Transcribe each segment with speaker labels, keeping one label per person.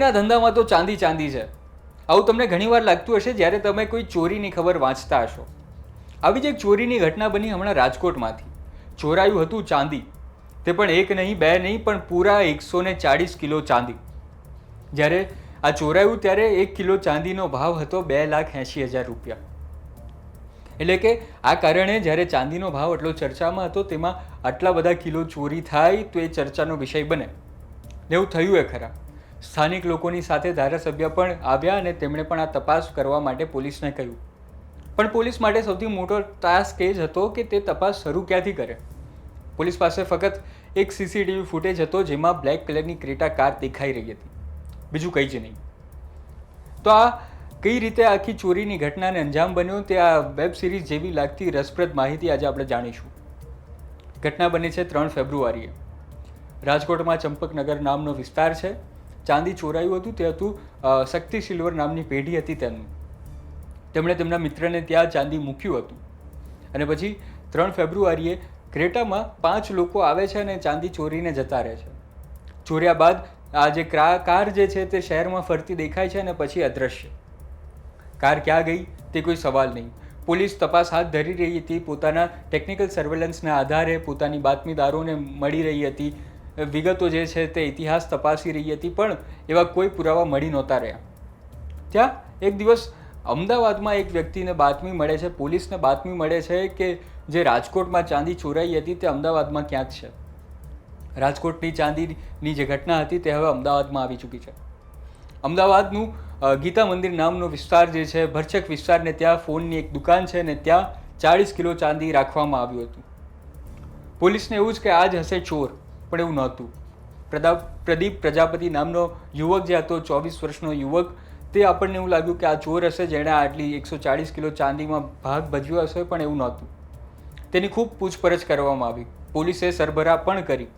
Speaker 1: ચોરીના ધંધામાં તો ચાંદી ચાંદી છે. આવું તમને ઘણીવાર લાગતું હશે જ્યારે તમે કોઈ ચોરીની ખબર વાંચતા હશો. આવી જ એક ચોરીની ઘટના બની હમણાં રાજકોટમાંથી. ચોરાયું હતું ચાંદી, તે પણ એક નહીં બે નહીં પણ પૂરા 140 કિલો ચાંદી. જ્યારે આ ચોરાયું ત્યારે 1 કિલો ચાંદીનો ભાવ હતો 2,80,000 રૂપિયા. એટલે કે આ કારણે જ્યારે ચાંદીનો ભાવ એટલો ચર્ચામાં હતો તેમાં આટલા બધા કિલો ચોરી થાય તો એ ચર્ચાનો વિષય બને. એવું થયું એ ખરા. સ્થાનિક લોકોની સાથે ધારાસભ્ય પણ આવ્યા અને તેમણે પણ આ તપાસ કરવા માટે પોલીસને કહ્યું. પણ પોલીસ માટે સૌથી મોટો ટાસ્ક એ જ હતો કે તે તપાસ શરૂ ક્યાંથી કરે. પોલીસ પાસે ફક્ત એક સીસીટીવી ફૂટેજ હતો જેમાં બ્લેક કલરની ક્રેટા કાર દેખાઈ રહી હતી, બીજું કંઈ જ નહીં. તો આ કઈ રીતે આખી ચોરીની ઘટનાને અંજામ બન્યો તે આ વેબ સિરીઝ જેવી લાગતી રસપ્રદ માહિતી આજે આપણે જાણીશું. ઘટના બની છે 3 ફેબ્રુઆરીએ. રાજકોટમાં ચંપકનગર નામનો વિસ્તાર છે. ચાંદી ચોરાયું હતું તે હતું શક્તિ સિલ્વર નામની પેઢી હતી તેમનું. તેમણે તેમના મિત્રને ત્યાં ચાંદી મૂક્યું હતું અને પછી 3 ફેબ્રુઆરીએ ક્રેટામાં 5 લોકો આવે છે અને ચાંદી ચોરીને જતા રહે છે. ચોર્યા બાદ આ જે કાર જે છે તે શહેરમાં ફરતી દેખાય છે અને પછી અદૃશ્ય. કાર ક્યાં ગઈ તે કોઈ સવાલ નહીં. પોલીસ તપાસ હાથ ધરી રહી હતી. પોતાના ટેકનિકલ સર્વેલન્સના આધારે પોતાની બાતમીદારોને મળી રહી હતી. વિગતો જે છે તે ઇતિહાસ તપાસી રહી હતી, પણ એવા કોઈ પુરાવા મળી નહોતા રહ્યા. ત્યાં એક દિવસ અમદાવાદમાં એક વ્યક્તિને બાતમી મળે છે, પોલીસને બાતમી મળે છે કે જે રાજકોટમાં ચાંદી ચોરાઈ હતી તે અમદાવાદમાં ક્યાંક છે. રાજકોટની ચાંદીની જે ઘટના હતી તે હવે અમદાવાદમાં આવી ચૂકી છે. અમદાવાદનું ગીતા મંદિર નામનો વિસ્તાર જે છે ભરચક વિસ્તાર, ને ત્યાં ફોનની એક દુકાન છે ને ત્યાં 40 કિલો ચાંદી રાખવામાં આવ્યું હતું. પોલીસને એવું જ કે આ જ હશે ચોર, પણ એવું નહોતું. પ્રદીપ પ્રજાપતિ નામનો યુવક જે હતો, 24 વર્ષનો યુવક, તે આપણને એવું લાગ્યું કે આ ચોર હશે જેણે આટલી 140 કિલો ચાંદીમાં ભાગ ભજવ્યો હશે, પણ એવું નહોતું. તેની ખૂબ પૂછપરછ કરવામાં આવી. પોલીસે સરભરા પણ કરી,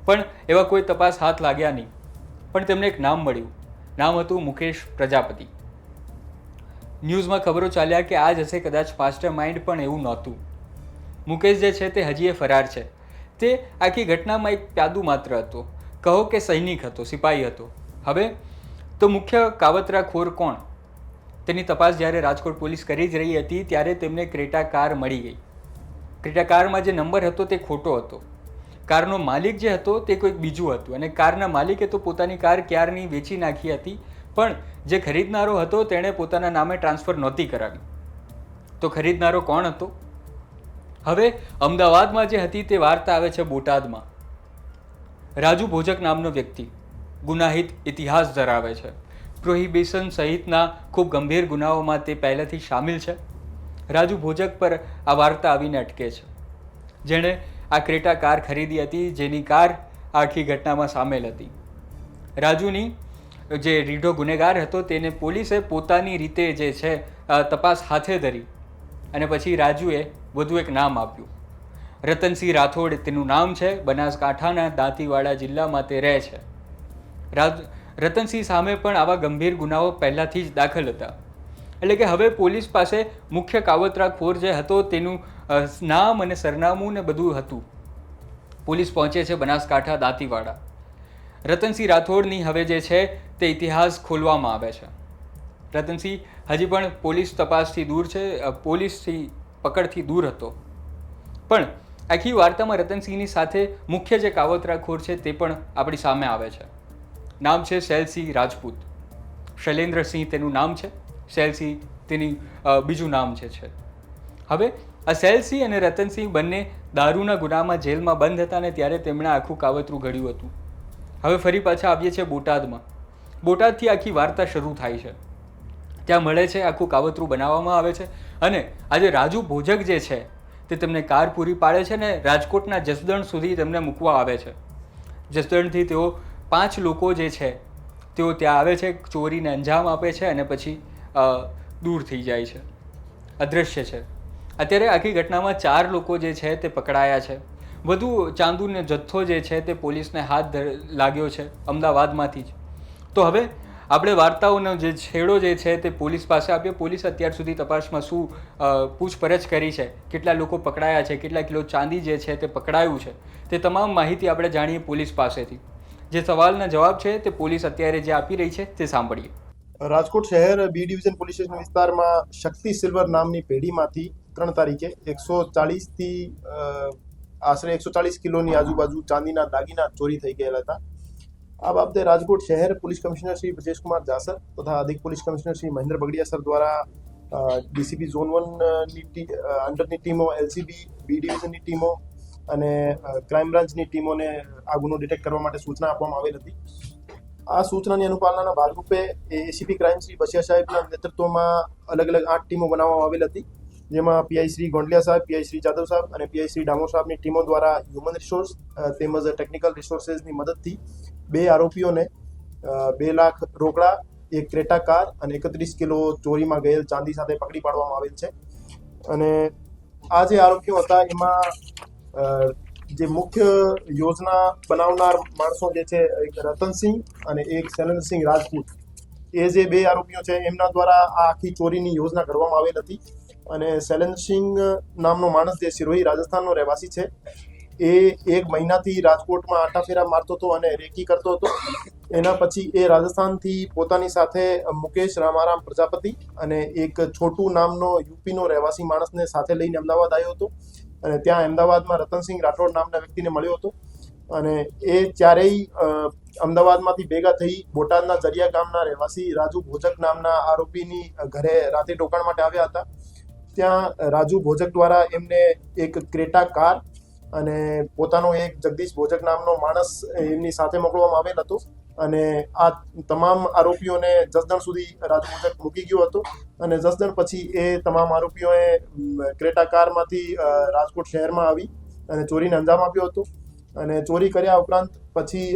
Speaker 1: પણ એવા કોઈ તપાસ હાથ લાગ્યા નહીં. પણ તેમને એક નામ મળ્યું. નામ હતું મુકેશ પ્રજાપતિ. ન્યૂઝમાં ખબરો ચાલ્યા કે આ જ હશે કદાચ માસ્ટર માઇન્ડ, પણ એવું નહોતું. મુકેશ જે છે તે હજી એ ફરાર છે. તે આખી ઘટનામાં એક પ્યાદુ માત્ર હતો, કહો કે સૈનિક હતો, સિપાહી હતો. હવે તો મુખ્ય કાવતરાખોર કોણ? તેની તપાસ જ્યારે રાજકોટ પોલીસ કરી જ રહી હતી ત્યારે તેમને ક્રેટા કાર મળી ગઈ. ક્રેટા કારમાં જે નંબર હતો તે ખોટો હતો. કારનો માલિક જે હતો તે કોઈક બીજું હતું અને કારના માલિકે તો પોતાની કાર ક્યારની વેચી નાખી હતી, પણ જે ખરીદનારો હતો તેણે પોતાના નામે ટ્રાન્સફર નહોતી કરાવી. તો ખરીદનારો કોણ હતો? હવે અમદાવાદમાં જે હતી તે વાર્તા આવે છે બોટાદમાં. રાજુ ભોજક નામનો વ્યક્તિ ગુનાહિત ઇતિહાસ ધરાવે છે. પ્રોહિબિશન સહિતના ખૂબ ગંભીર ગુનાઓમાં તે પહેલેથી શામિલ છે. રાજુ ભોજક પર આ વાર્તા આવીને અટકે છે, જેણે આ ક્રેટા કાર ખરીદી હતી, જેની કાર આખી ઘટનામાં સામેલ હતી. રાજુની જે રીઢો ગુનેગાર હતો તેને પોલીસે પોતાની રીતે જે છે તપાસ હાથે ધરી અને પછી રાજુએ વધુ એક નામ આપ્યું. રતનસિંહ રાઠોડ તેનું નામ છે. બનાસકાંઠાના દાંતીવાડા જિલ્લામાં તે રહે છે. રતનસિંહ સામે પણ આવા ગંભીર ગુનાઓ પહેલાંથી જ દાખલ હતા. એટલે કે હવે પોલીસ પાસે મુખ્ય કાવતરાખોર જે હતો તેનું નામ અને સરનામું ને બધું હતું. પોલીસ પહોંચે છે બનાસકાંઠા દાંતીવાડા. રતનસિંહ રાઠોડની હવે જે છે તે ઇતિહાસ ખોલવામાં આવે છે. રતનસિંહ હજી પણ પોલીસ તપાસથી દૂર છે, પોલીસથી પકડથી દૂર હતો. પણ આખી વાર્તામાં રતનસિંહની સાથે મુખ્ય જે કાવતરાખોર છે તે પણ આપણી સામે આવે છે. નામ છે શૈલસિંહ રાજપૂત. શૈલેન્દ્રસિંહ તેનું નામ છે, શૈલસિંહ તેની બીજું નામ છે. હવે આ શૈલસિંહ અને રતનસિંહ બંને દારૂના ગુનામાં જેલમાં બંધ હતા ને ત્યારે તેમણે આખું કાવતરું ઘડ્યું હતું. હવે ફરી પાછા આવીએ છીએ બોટાદમાં. બોટાદથી આખી વાર્તા શરૂ થાય છે. ત્યાં મળે છે, આખું કાવતરું બનાવવામાં આવે છે અને આજે રાજુ ભોજક જે છે તે તેમને કાર પૂરી પાડે છે ને રાજકોટના જસદણ સુધી તેમને મૂકવા આવે છે. જસદણથી તેઓ 5 લોકો જે છે તેઓ ત્યાં આવે છે, ચોરીને અંજામ આપે છે અને પછી દૂર થઈ જાય છે, અદૃશ્ય છે. અત્યારે આખી ઘટનામાં 4 લોકો જે છે તે પકડાયા છે. વધુ ચાંદુનો જથ્થો જે છે તે પોલીસને હાથ લાગ્યો છે અમદાવાદમાંથી જ. તો હવે આપણે વાર્તાઓનો જે છેડો જે છે તે પોલીસ પાસે આપીએ. પોલીસ અત્યાર સુધી તપાસમાં શું પૂછપરછ કરી છે, કેટલા લોકો પકડાયા છે, કેટલા કિલો ચાંદી જે છે તે પકડાયું છે, તે તમામ માહિતી આપણે જાણીએ પોલીસ પાસેથી. જે સવાલના જવાબ છે તે પોલીસ અત્યારે જે આપી રહી છે તે સાંભળીએ.
Speaker 2: રાજકોટ શહેર બી ડિવિઝન પોલીસ સ્ટેશન વિસ્તારમાં શક્તિ સિલ્વર નામની પેઢીમાંથી 3 તારીખે 140થી આશરે 140 કિલોની આજુબાજુ ચાંદીના દાગીના ચોરી થઈ ગયેલા હતા. આ બાબતે રાજકોટ શહેર પોલીસ કમિશનર શ્રી બ્રજેશકુમાર જાસર તથા અધિક police commissioner Shri Mahendra Bagadiya sir દ્વારા ડીસીપી ઝોન 1ની અંડરની ટીમો, એલસીબી બી ડિવિઝનની ટીમો અને ક્રાઇમ બ્રાન્ચની ટીમોને આ ગુનો ડિટેક્ટ કરવા માટે સૂચના આપવામાં આવેલ હતી. આ સૂચનાની અનુપાલનાના ભાગરૂપે એસીપી ક્રાઇમ શ્રી બસિયા સાહેબના નેતૃત્વમાં અલગ અલગ 8 ટીમો બનાવવામાં આવેલ હતી, જેમાં પીઆઈ શ્રી ગોંડલિયા સાહેબ, પીઆઈ શ્રી જાદવ સાહેબ અને પીઆઈ શ્રી ડામોર સાહેબની ટીમો દ્વારા હ્યુમન રિસોર્સ તેમજ ટેકનિકલ રિસોર્સેસની મદદથી 2 આરોપીઓને 2 લાખ રોકડા, એક ક્રેટા કાર અને 31 કિલો ચોરીમાં ગયેલ ચાંદી સાથે પકડી પાડવામાં આવેલ છે. અને આ જે આરોપીઓ હતા એમાં જે મુખ્ય યોજના બનાવનાર માણસો જે છે, એક રતનસિંહ અને એક શૈલેન્દ્રસિંહ રાજપૂત, એ જે 2 આરોપીઓ છે એમના દ્વારા આ આખી ચોરીની યોજના કરવામાં આવેલ હતી. અને શૈલેન્દ્રસિંહ નામનો માણસ જે સિરોહી રાજસ્થાનનો રહેવાસી છે, એ 1 મહિનાથી રાજકોટમાં આટાફેરા મારતો હતો અને રેકી કરતો હતો. એના પછી એ રાજસ્થાનથી પોતાની સાથે મુકેશ રામારામ પ્રજાપતિ અને એક છોટુ નામનો યુપીનો રહેવાસી માણસને સાથે લઈને અમદાવાદ આવ્યો હતો. અને ત્યાં અમદાવાદમાં રતનસિંહ રાઠોડ નામના વ્યક્તિને મળ્યો હતો. અને એ ચારેય અમદાવાદમાંથી ભેગા થઈ બોટાદના જરિયા ગામના રહેવાસી રાજુ ભોજક નામના આરોપીની ઘરે રાતે રોકાણ માટે આવ્યા હતા. ત્યાં રાજુ ભોજક દ્વારા એમને એક ક્રેટા કાર અને પોતાનો એક જગદીશ ભોજક નામનો માણસ એમની સાથે મોકલવામાં આવેલ હતો. અને આ તમામ આરોપીઓને જસદણ સુધી રાજુ ભોજક મૂકી ગયો હતો. અને જસદણ પછી એ તમામ આરોપીઓએ ક્રેટા કારમાંથી રાજકોટ શહેરમાં આવી અને ચોરીને અંજામ આપ્યો હતો. અને ચોરી કર્યા ઉપરાંત પછી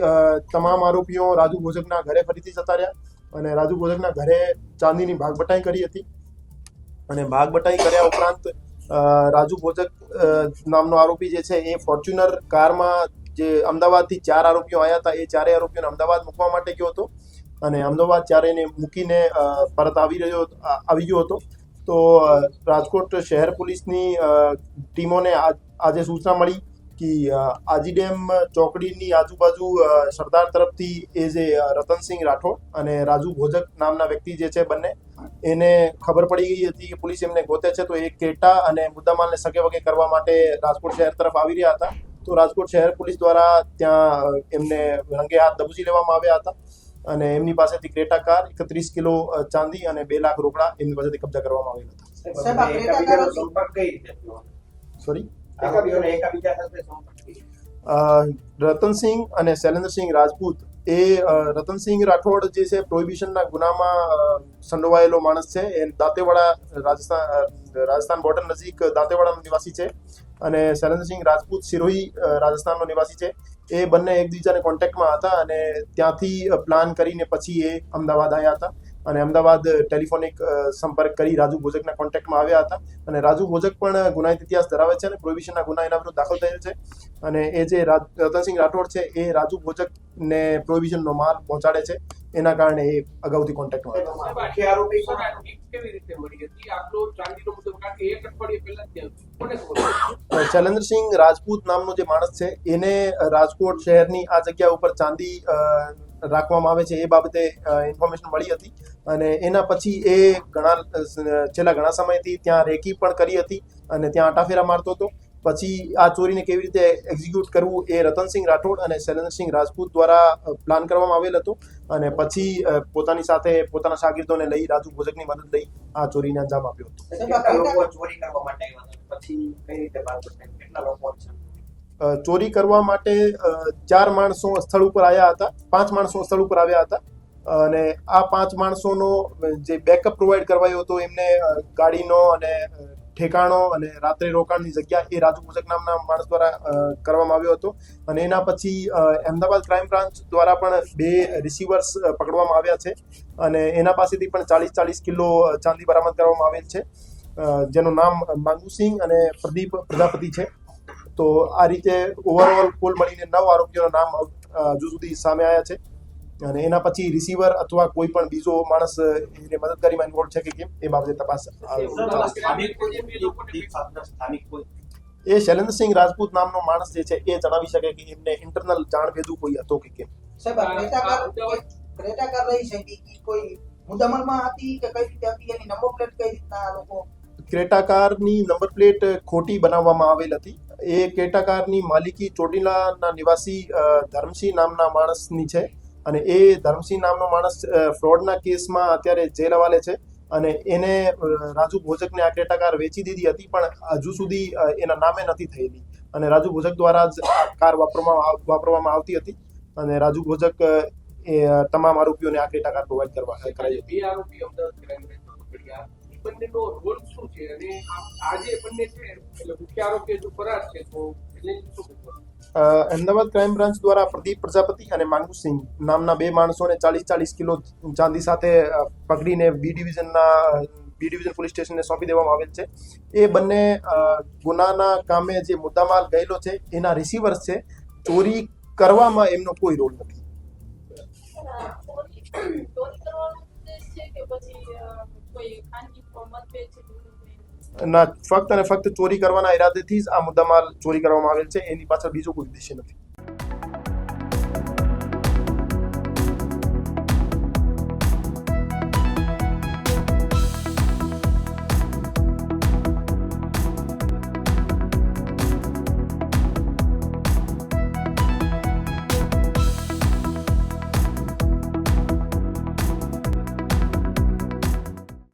Speaker 2: તમામ આરોપીઓ રાજુ ભોજકના ઘરે ફરીથી જતા રહ્યા અને રાજુ ભોજકના ઘરે ચાંદીની ભાગબટાઈ કરી હતી. અને ભાગબટાઈ કર્યા ઉપરાંત રાજુ ભોજક નામનો આરોપી જે છે એ ફોર્ચ્યુનર કારમાં જે અમદાવાદથી 4 આરોપીઓ આવ્યા હતા, એ 4 આરોપીઓને અમદાવાદ મૂકવા માટે ગયો હતો. અને અમદાવાદ ચારેયને મૂકીને પરત આવી ગયો હતો. તો રાજકોટ શહેર પોલીસની ટીમોને આજે સૂચના મળી કે આજી ડેમ ચોકડીની આજુબાજુ સરદાર તરફથી એ જે રતનસિંહ રાઠોડ અને રાજુ ભોજક નામના વ્યક્તિ જે છે બંને, એને ખબર પડી ગઈ હતી કે પોલીસ એમને ગોતે છે. તો એ ક્રેટા અને મુદ્દામાલને સગે વગે કરવા માટે રાજકોટ શહેર તરફ આવી રહ્યા હતા. તો રાજકોટ શહેર પોલીસ દ્વારા ત્યાં એમને રંગે હાથ દબોચી લેવામાં આવ્યા હતા. અને એમની પાસેથી ક્રેટા કાર, 31 કિલો ચાંદી અને 2 લાખ રોકડા એમની પાસેથી કબજા કરવામાં આવેલા હતા. સોરી, રતનસિંહ અને શૈલેન્દ્રસિંહ રાજપૂત, એ રતનસિંહ રાઠોડ જે છે પ્રોહિબિશનના ગુનામાં સંડોવાયેલો માણસ છે. એ દાંતેવાડા રાજસ્થાન બોર્ડર નજીક દાંતેવાડાનો નિવાસી છે. અને શૈલેન્દ્રસિંહ રાજપૂત સિરોહી રાજસ્થાનનો નિવાસી છે. એ બંને એકબીજાને કોન્ટેક્ટમાં હતા અને ત્યાંથી પ્લાન કરીને પછી એ અમદાવાદ આવ્યા હતા. અને અમદાવાદ ટેલિફોનિક સંપર્ક કરી રાજુ ભોજકના કોન્ટેક્ટમાં આવ્યા હતા. અને રાજુ ભોજક પણ ગુનાહિત ઇતિહાસ ધરાવે છે અને પ્રોહિબિશનના ગુના એના વિરુદ્ધ દાખલ થયેલ છે. અને એ જે રતનસિંહ રાઠોડ છે એ રાજુ ભોજકને પ્રોહિબિશનનો માલ પહોંચાડે છે. એના કારણે એ અગાઉથી કોન્ટેક્ટમાં હતા. શૈલેન્દ્રસિંહ રાજપૂત નામનો જે માણસ છે એને રાજકોટ શહેરની આ જગ્યા ઉપર ચાંદી રાખવામાં આવે છે એ બાબતે ઇન્ફોર્મેશન મળી હતી. અને એના પછી એ છેલ્લા ઘણા સમયથી ત્યાં રેકી પણ કરી હતી અને ત્યાં આટાફેરા મારતો હતો. પછી આ ચોરીને કેવી રીતે એક્ઝિક્યુટ કરવું એ રતનસિંહ રાઠોડ અને શૈલેન્દ્રસિંહ રાજપૂત દ્વારા પ્લાન કરવામાં આવેલ હતો. અને પછી પોતાની સાથે પોતાના શાગીર્દોને લઈ રાજુ ભોજકની મદદ લઈ આ ચોરીને અંજામ આપ્યો હતો. ચોરી કરવા માટે 4 માણસો સ્થળ ઉપર આવ્યા હતા, 5 માણસો સ્થળ ઉપર આવ્યા હતા. અને આ 5 માણસોનો જે બેકઅપ પ્રોવાઈડ કરવાયો હતો એમને ગાડીનો અને ઠેકાણો અને રાત્રે રોકાણની જગ્યા એ રાજુ ભોજક નામના માણસ દ્વારા કરવામાં આવ્યો હતો. અને એના પછી અમદાવાદ ક્રાઇમ બ્રાન્ચ દ્વારા પણ 2 રિસીવર્સ પકડવામાં આવ્યા છે. અને એના પાસેથી પણ 40 કિલો ચાંદી બરામદ કરવામાં આવેલ છે, જેનું નામ માંગુસિંહ અને પ્રદીપ પ્રજાપતિ છે. તો આ રીતે ઓવરઓલ કુલ મળીને 9 આરોપીઓના નામ હજુ સુધી સામે આવ્યા છે. અને એના પછી રિસીવર અથવા કોઈ પણ બીજો માણસ એને મદદગારીમાં ઇન્વોલ્વ છે કે કેમ એ બાબતે તપાસ. એ શૈલેન્દ્રસિંહ રાજપૂત નામનો માણસ જે છે એ જણાવી શકે કે એમને ઇન્ટરનલ જાણ ભેદું કોઈ હતો કે કેમ.
Speaker 3: સાહેબ ક્રેટા કાર રહી છે કે કોઈ મુદ્દામાલમાં હતી કે કઈ રીતે હતી, એની નંબર પ્લેટ કઈ રીતના આ લોકો
Speaker 2: ક્રેટા કારની નંબર પ્લેટ ખોટી બનાવવામાં આવેલ હતી. એ ક્રેટા કારની માલિકી ચોટીલાના નિવાસી ધર્મસિંહ નામના માણસની છે અને એ ધર્મસિંહ નામનો માણસ ફ્રોડના કેસમાં અત્યારે જેલ હવાલે છે અને એને રાજુ ભોજકને આ ક્રેટા કાર વેચી દીધી હતી, પણ હજુ સુધી એના નામે નથી થયેલી અને રાજુ ભોજક દ્વારા જ આ કાર વાપરવામાં આવતી હતી અને રાજુ ભોજક એ તમામ આરોપીઓને આ ક્રેટા કાર પ્રોવાઈડ કરાઈ હતી.
Speaker 4: બે આરોપી અમદાવાદ ક્રાઇમ પકડ્યા, એ બંનેનો રોલ શું છે અને આ જે બંને છે એટલે મુખ્ય આરોપી હજુ ફરાર છે, તો એટલે શું કહેવું?
Speaker 2: અમદાવાદ ક્રાઇમ બ્રાન્ચ દ્વારા પ્રદીપ પ્રજાપતિ અને માંગુસિંહ નામના બે માણસોને 40 કિલો ચાંદી સાથે પકડીને બી ડિવિઝન પોલીસ સ્ટેશનને સોંપી દેવામાં આવેલ છે. એ બંને ગુનાના કામે જે મુદ્દામાલ ગયેલો છે એના રિસીવર્સ છે. ચોરી કરવામાં એમનો કોઈ રોલ નથી. ના, ફક્ત અને ફક્ત ચોરી કરવાના ઈરાદેથી જ આ મુદ્દામાલ ચોરી કરવામાં આવેલ છે, એની પાછળ બીજો કોઈ ઉદ્દેશ્ય નથી.